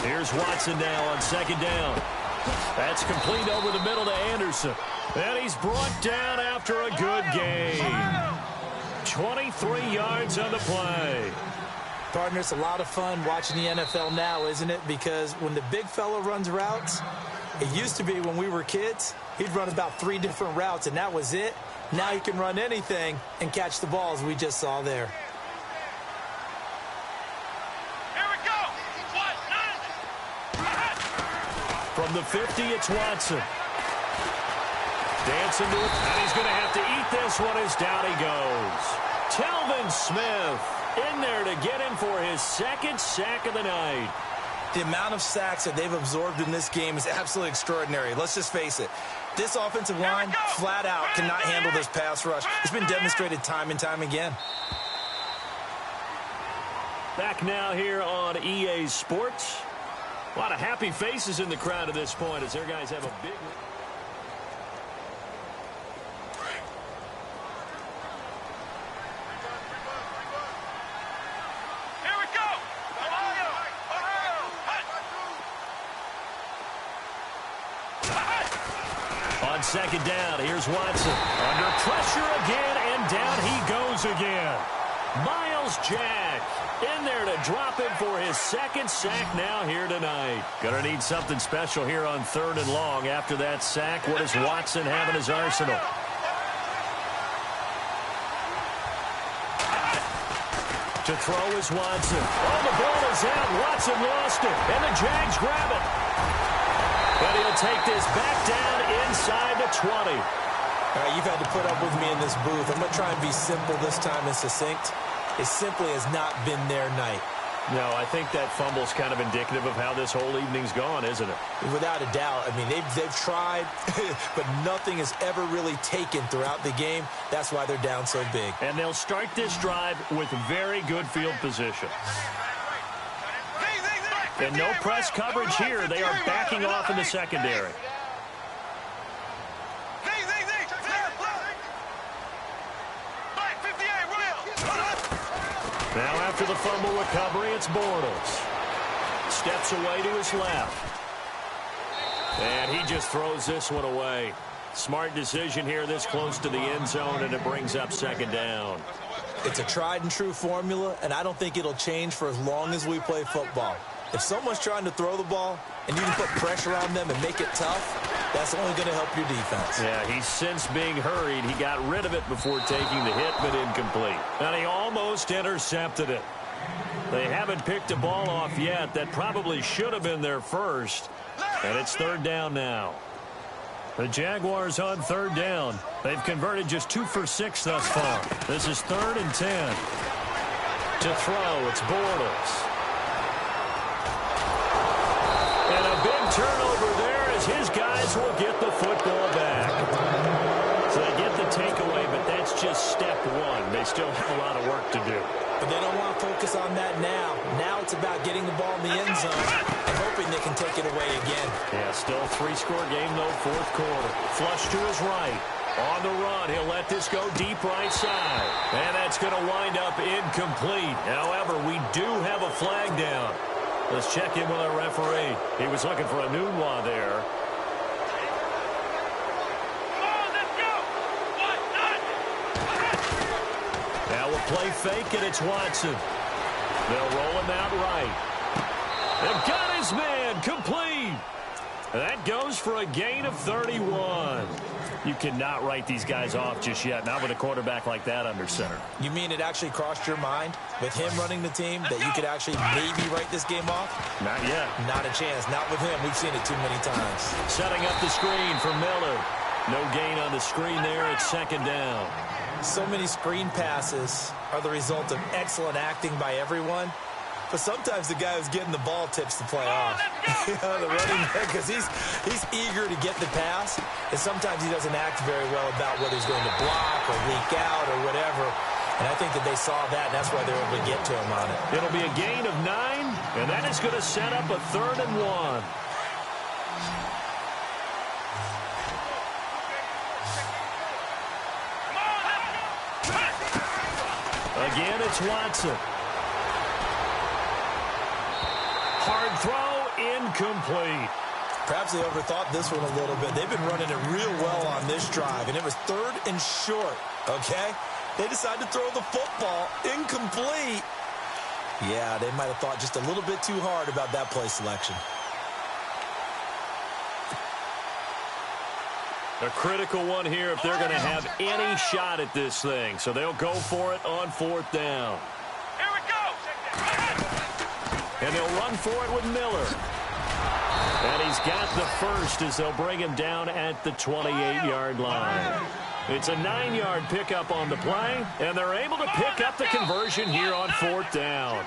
Here's Watson now on second down. That's complete over the middle to Anderson. And he's brought down after a good gain. 23 yards on the play. Partner, it's a lot of fun watching the NFL now, isn't it? Because when the big fella runs routes, It used to be when we were kids, he'd run about 3 different routes, and that was it. Now he can run anything and catch the ball, as we just saw there. Here we go. From the 50, it's Watson. Dancing to it, and he's going to have to eat this one as down he goes. Telvin Smith in there to get him for his 2nd sack of the night. The amount of sacks that they've absorbed in this game is absolutely extraordinary. Let's just face it. This offensive line, flat out, cannot handle this pass rush. It's been demonstrated time and time again. Back now here on EA Sports. A lot of happy faces in the crowd at this point as their guys have a big... On 2nd down, here's Watson. Under pressure again, and down he goes again. Miles Jack in there to drop him for his 2nd sack now here tonight. Gonna need something special here on 3rd and long. After that sack, what does Watson have in his arsenal? To throw is Watson. Oh, the ball is out. Watson lost it, and the Jags grab it. But he'll take this back down inside the 20. All right, you've had to put up with me in this booth. I'm going to try and be simple this time and succinct. It simply has not been their night. No, I think that fumble's kind of indicative of how this whole evening's gone, isn't it? Without a doubt. I mean, they've tried, but nothing has ever really taken throughout the game. That's why they're down so big. And they'll start this drive with very good field position. And no press coverage here. They are backing off in the secondary. Now after the fumble recovery, it's Bortles. Steps away to his left. And he just throws this one away. Smart decision here this close to the end zone, and it brings up 2nd down. It's a tried and true formula, and I don't think it'll change for as long as we play football. If someone's trying to throw the ball and you can put pressure on them and make it tough, that's only going to help your defense. Yeah, he's since being hurried. He got rid of it before taking the hit, but incomplete. And he almost intercepted it. They haven't picked a ball off yet. That probably should have been their first. And it's 3rd down now. The Jaguars on 3rd down. They've converted just 2 for 6 thus far. This is 3rd and 10. To throw, it's Bortles. And a big turnover there as his guys will get the football back. So they get the takeaway, but that's just step 1. They still have a lot of work to do. But they don't want to focus on that now. Now it's about getting the ball in the end zone and hoping they can take it away again. Yeah, still a 3-score game, though, 4th quarter. Flush to his right. On the run, he'll let this go deep right side. And that's going to wind up incomplete. However, we do have a flag down. Let's check in with our referee. He was looking for a Nunwa there. Now we'll play fake, and it's Watson. They'll roll him out right. They've got his man complete. That goes for a gain of 31. You cannot write these guys off just yet, not with a quarterback like that under center. You mean it actually crossed your mind with him running the team that you could actually maybe write this game off? Not yet. Not a chance. Not with him. We've seen it too many times. Setting up the screen for Miller. No gain on the screen there. It's 2nd down. So many screen passes are the result of excellent acting by everyone. But sometimes the guy who's getting the ball tips the play off. The running back, because he's eager to get the pass, and sometimes he doesn't act very well about whether he's going to block or leak out or whatever. And I think that they saw that, and that's why they were able to get to him on it. It'll be a gain of 9, and that is going to set up a 3rd and 1. Again, it's Watson. Hard throw, incomplete. Perhaps they overthought this one a little bit. They've been running it real well on this drive, and it was 3rd and short, okay? They decided to throw the football incomplete. Yeah, they might have thought just a little bit too hard about that play selection. A critical one here if they're going to have any shot at this thing. So they'll go for it on 4th down. Here we go. And they'll run for it with Miller. And he's got the first as they'll bring him down at the 28-yard line. It's a 9-yard pickup on the play, and they're able to pick up the conversion here on 4th down.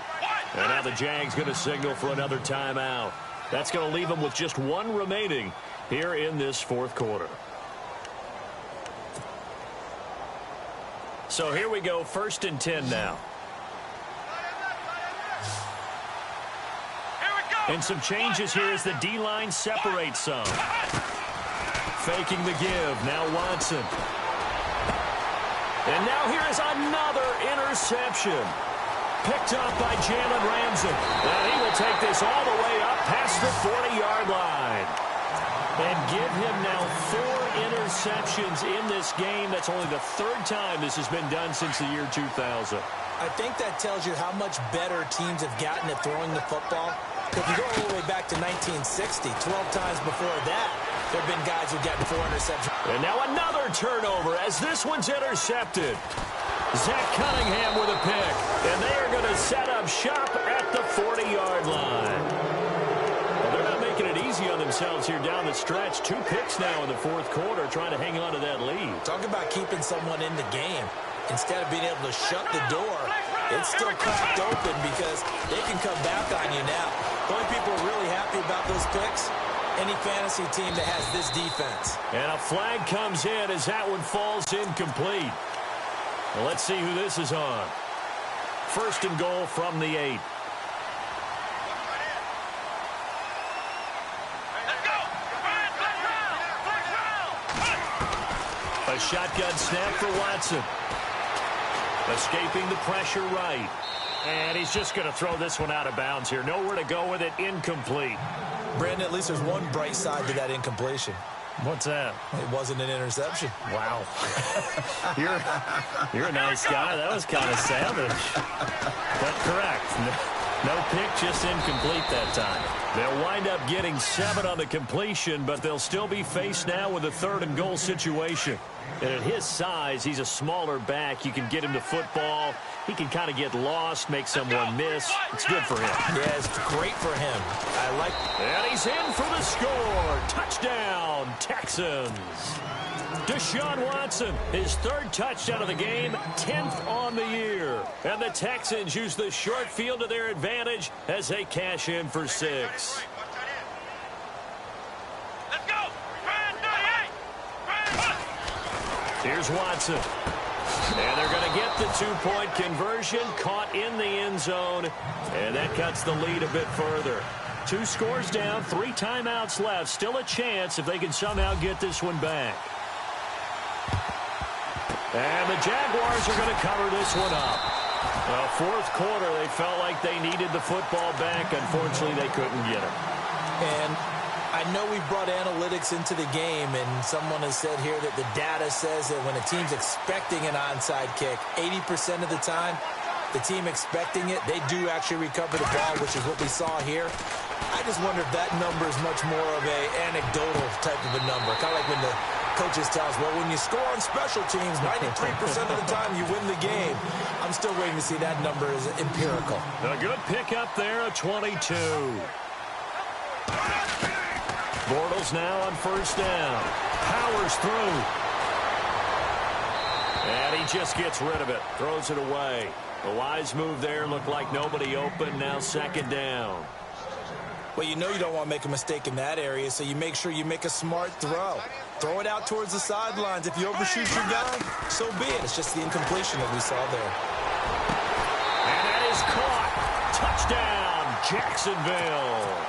And now the Jags going to signal for another timeout. That's going to leave them with just one remaining here in this 4th quarter. So here we go, 1st and 10 now. And some changes here as the D-line separates some. Faking the give, now Watson. And now here is another interception. Picked up by Jalen Ramsey. And he will take this all the way up past the 40-yard line. And give him now 4 interceptions in this game. That's only the 3rd time this has been done since the year 2000. I think that tells you how much better teams have gotten at throwing the football. If you go all the way back to 1960, 12 times before that, there have been guys who've gotten 4 interceptions. And now another turnover as this one's intercepted. Zach Cunningham with a pick. And they are going to set up shop at the 40-yard line. Well, they're not making it easy on themselves here down the stretch. 2 picks now in the 4th quarter trying to hang on to that lead. Talk about keeping someone in the game. Instead of being able to shut the door, it's still cracked open because they can come back on you now. The only people who are really happy about those picks, any fantasy team that has this defense. And a flag comes in as that one falls incomplete. Well, let's see who this is on. 1st and goal from the 8. A shotgun snap for Watson. Escaping the pressure right. And he's just going to throw this one out of bounds here. Nowhere to go with it. Incomplete. Brandon, at least there's one bright side to that incompletion. What's that? It wasn't an interception. Wow. You're a nice guy. That was kind of savage. But correct. No pick, just incomplete that time. They'll wind up getting 7 on the completion, but they'll still be faced now with a 3rd and goal situation. And at his size, he's a smaller back. You can get him the football. He can kind of get lost, make someone miss. It's good for him. Yeah, it's great for him. I like. And he's in for the score. Touchdown, Texans. Deshaun Watson, his 3rd touchdown of the game, 10th on the year. And the Texans use the short field to their advantage as they cash in for 6. Let's go. Here's Watson. And they're going to get the 2-point conversion, caught in the end zone, and that cuts the lead a bit further. 2 scores down, 3 timeouts left. Still a chance if they can somehow get this one back. And the Jaguars are going to cover this one up. Well, 4th quarter, they felt like they needed the football back. Unfortunately, they couldn't get it. And I know we brought analytics into the game, and someone has said here that the data says that when a team's expecting an onside kick, 80% of the time, the team expecting it, they do actually recover the ball, which is what we saw here. I just wonder if that number is much more of an anecdotal type of a number, kind of like when the coaches tell us, well, when you score on special teams, 93% of the time you win the game. I'm still waiting to see that number is empirical. A good pickup there, a 22. Bortles now on 1st down. Powers through. And he just gets rid of it. Throws it away. The wise move there. Looked like nobody open. Now 2nd down. Well, you know you don't want to make a mistake in that area, so you make sure you make a smart throw. Throw it out towards the sidelines. If you overshoot your guy, so be it. It's just the incompletion that we saw there. And that is caught. Touchdown, Jacksonville.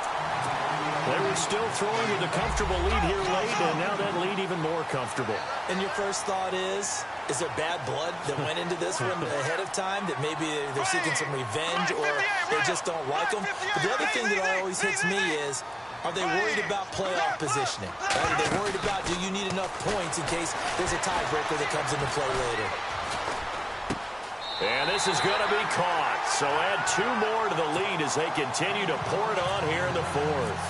They were still throwing with a comfortable lead here late, and now that lead even more comfortable. And your first thought is there bad blood that went into this one ahead of time, that maybe they're seeking some revenge or they just don't like them? But the other thing that always hits me is, are they worried about playoff positioning? Are they worried about, do you need enough points in case there's a tiebreaker that comes into play later? And this is going to be caught. So add 2 more to the lead as they continue to pour it on here in the 4th.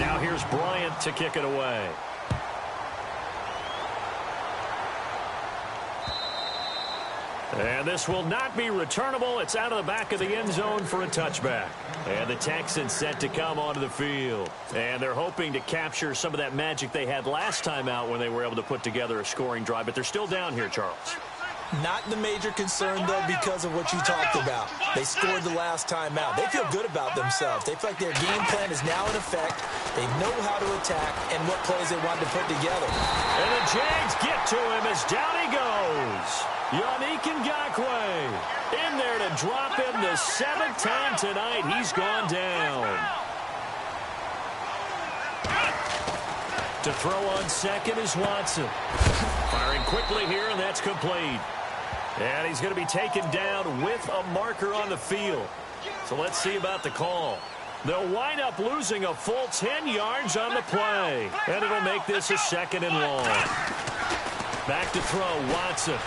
Now here's Bryant to kick it away. And this will not be returnable. It's out of the back of the end zone for a touchback. And the Texans set to come onto the field. And they're hoping to capture some of that magic they had last time out when they were able to put together a scoring drive. But they're still down here, Charles. Not the major concern, though, because of what you talked about. They scored the last time out. They feel good about themselves. They feel like their game plan is now in effect. They know how to attack and what plays they want to put together. And the Jags get to him as down he goes. Yannick Ngakoue in there to drop him the 7th time tonight. He's gone down. To throw on second is Watson. Firing quickly here, and that's complete. And he's going to be taken down with a marker on the field. So let's see about the call. They'll wind up losing a full 10 yards on the play. And it'll make this a 2nd and long. Back to throw, Watson.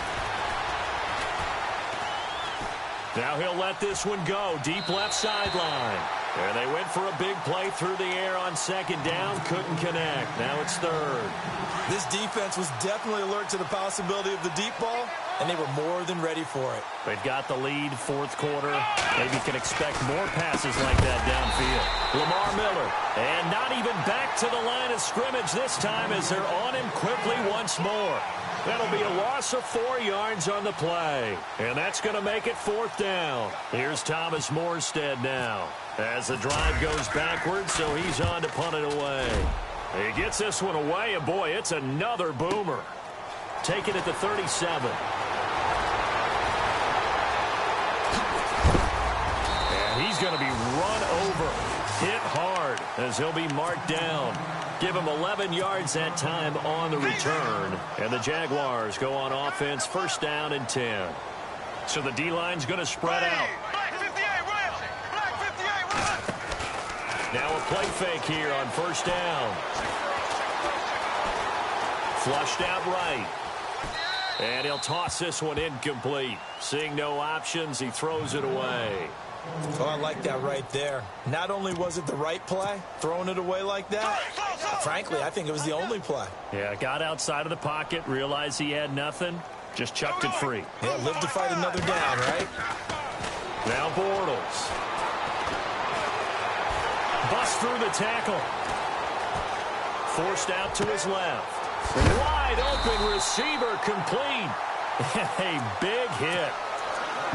Now he'll let this one go. Deep left sideline. And they went for a big play through the air on 2nd down. Couldn't connect. Now it's 3rd. This defense was definitely alert to the possibility of the deep ball, and they were more than ready for it. They've got the lead, 4th quarter. Maybe you can expect more passes like that downfield. Lamar Miller. And not even back to the line of scrimmage this time as they're on him quickly once more. That'll be a loss of 4 yards on the play. And that's going to make it 4th down. Here's Thomas Morstead now as the drive goes backwards, so he's on to punt it away. He gets this one away, and boy, it's another boomer. Taken at the 37. And he's going to be run over, hit hard, as he'll be marked down. Give him 11 yards that time on the return. And the Jaguars go on offense, 1st down and 10. So the D-line's going to spread out. Now a play fake here on 1st down. Flushed out right. And he'll toss this one incomplete. Seeing no options, he throws it away. Oh, I like that right there. Not only was it the right play, throwing it away like that, frankly, I think it was the only play. Yeah, got outside of the pocket, realized he had nothing, just chucked it free. Yeah, live to fight another down, right? Now Bortles. Bust through the tackle. Forced out to his left. Wide open receiver complete. A big hit.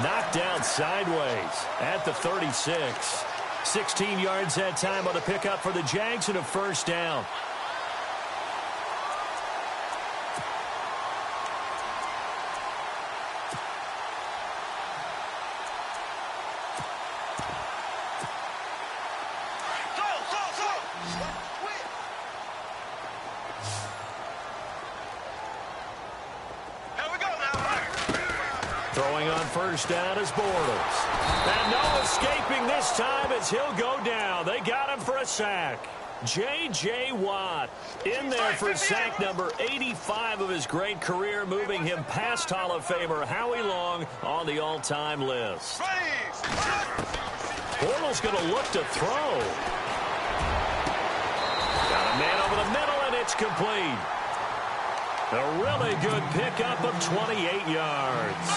Knocked down sideways at the 36. 16 yards that time on the pickup for the Jags and a 1st down. Throwing on 1st down is Bortles. And no escaping this time as he'll go down. They got him for a sack. J.J. Watt in there for sack number 85 of his great career, moving him past Hall of Famer Howie Long on the all-time list. Bortles going to look to throw. Got a man over the middle, and it's complete. A really good pickup of 28 yards.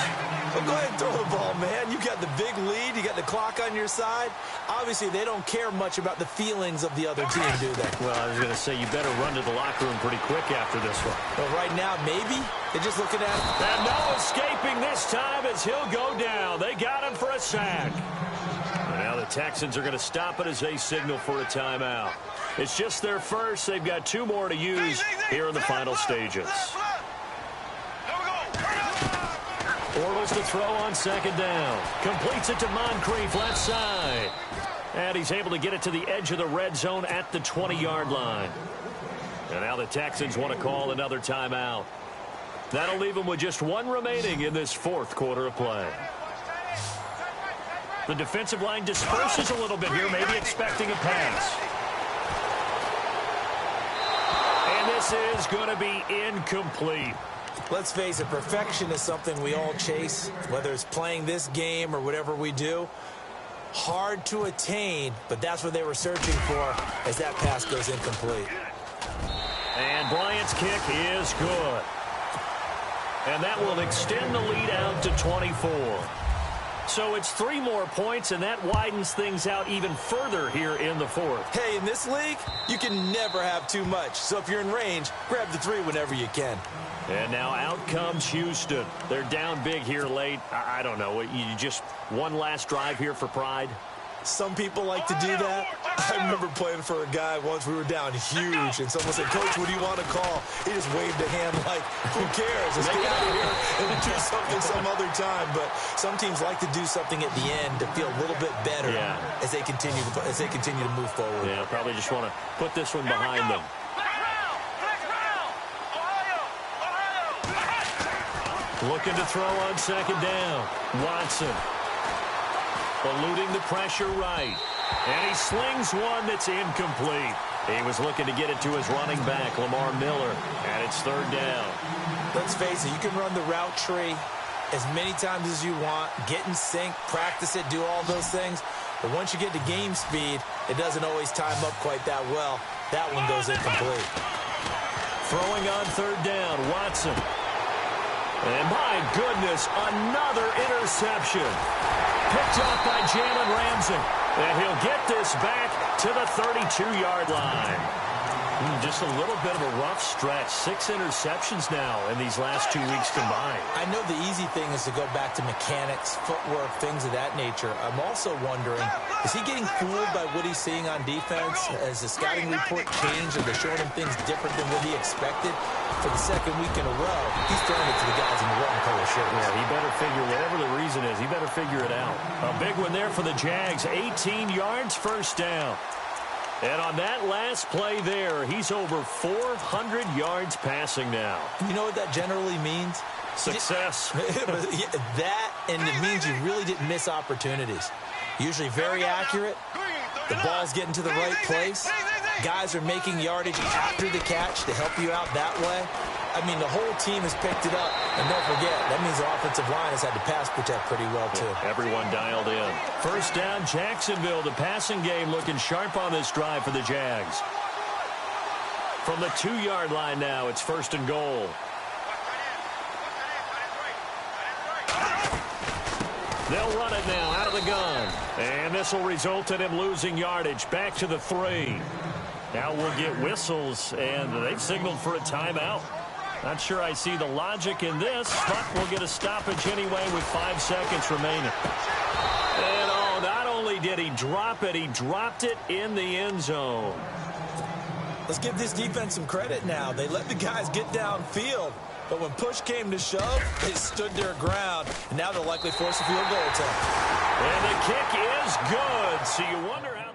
Well, go ahead and throw the ball, man. You got the big lead. You got the clock on your side. Obviously, they don't care much about the feelings of the other team, do they? Well, I was going to say, you better run to the locker room pretty quick after this one. Well, right now, maybe. They're just looking at him. And no escaping this time as he'll go down. They got him for a sack. And now the Texans are going to stop it as they signal for a timeout. It's just their first. They've got 2 more to use here in the final stages. Bortles to throw on 2nd down. Completes it to Moncrief left side. And he's able to get it to the edge of the red zone at the 20-yard line. And now the Texans want to call another timeout. That'll leave them with just 1 remaining in this 4th quarter of play. The defensive line disperses a little bit here, maybe expecting a pass. And this is going to be incomplete. Let's face it, perfection is something we all chase, whether it's playing this game or whatever we do. Hard to attain, but that's what they were searching for as that pass goes incomplete. And Bryant's kick is good. And that will extend the lead out to 24. So it's 3 more points, and that widens things out even further here in the fourth. Hey, in this league, you can never have too much. So if you're in range, grab the 3 whenever you can. And now out comes Houston. They're down big here late. I don't know. You just one last drive here for pride? Some people like to do that. I remember playing for a guy once. We were down huge, and someone said, "Coach, what do you want to call?" He just waved a hand like, who cares? Let's get out of here and do something some other time. But some teams like to do something at the end to feel a little bit better as they continue to move forward. Yeah, probably just want to put this one behind them. Looking to throw on second down. Watson. Eluding the pressure right. And he slings one that's incomplete. He was looking to get it to his running back, Lamar Miller, and it's third down. Let's face it, you can run the route tree as many times as you want, get in sync, practice it, do all those things. But once you get to game speed, it doesn't always time up quite that well. That one goes incomplete. Throwing on third down, Watson. And my goodness, another interception. Picked off by Jalen Ramsey. And he'll get this back to the 32-yard line. Just a little bit of a rough stretch. 6 interceptions now in these last 2 weeks combined. I know the easy thing is to go back to mechanics, footwork, things of that nature. I'm also wondering, is he getting fooled by what he's seeing on defense? Has the scouting report changed? Are they showing him things different than what he expected? For the second week in a row, he's throwing it to the guys in the wrong color shirts. Yeah, he better figure, whatever the reason is, he better figure it out. A big one there for the Jags. 18 yards, first down. And on that last play there, he's over 400 yards passing now. You know what that generally means? Success. That, and it means you really didn't miss opportunities. Usually very accurate. The ball's getting to the right place. Guys are making yardage after the catch to help you out that way. I mean, the whole team has picked it up. And don't forget, that means the offensive line has had to pass protect pretty well, too. Everyone dialed in. First down, Jacksonville. The passing game looking sharp on this drive for the Jags. From the 2-yard line now, it's first and goal. They'll run it now out of the gun. And this will result in him losing yardage back to the 3. Now we'll get whistles, and they've signaled for a timeout. Not sure I see the logic in this, but we'll get a stoppage anyway with 5 seconds remaining. And oh, not only did he drop it, he dropped it in the end zone. Let's give this defense some credit now. They let the guys get downfield, but when push came to shove, they stood their ground, and now they'll likely force a field goal attempt. And the kick is good, so you wonder how...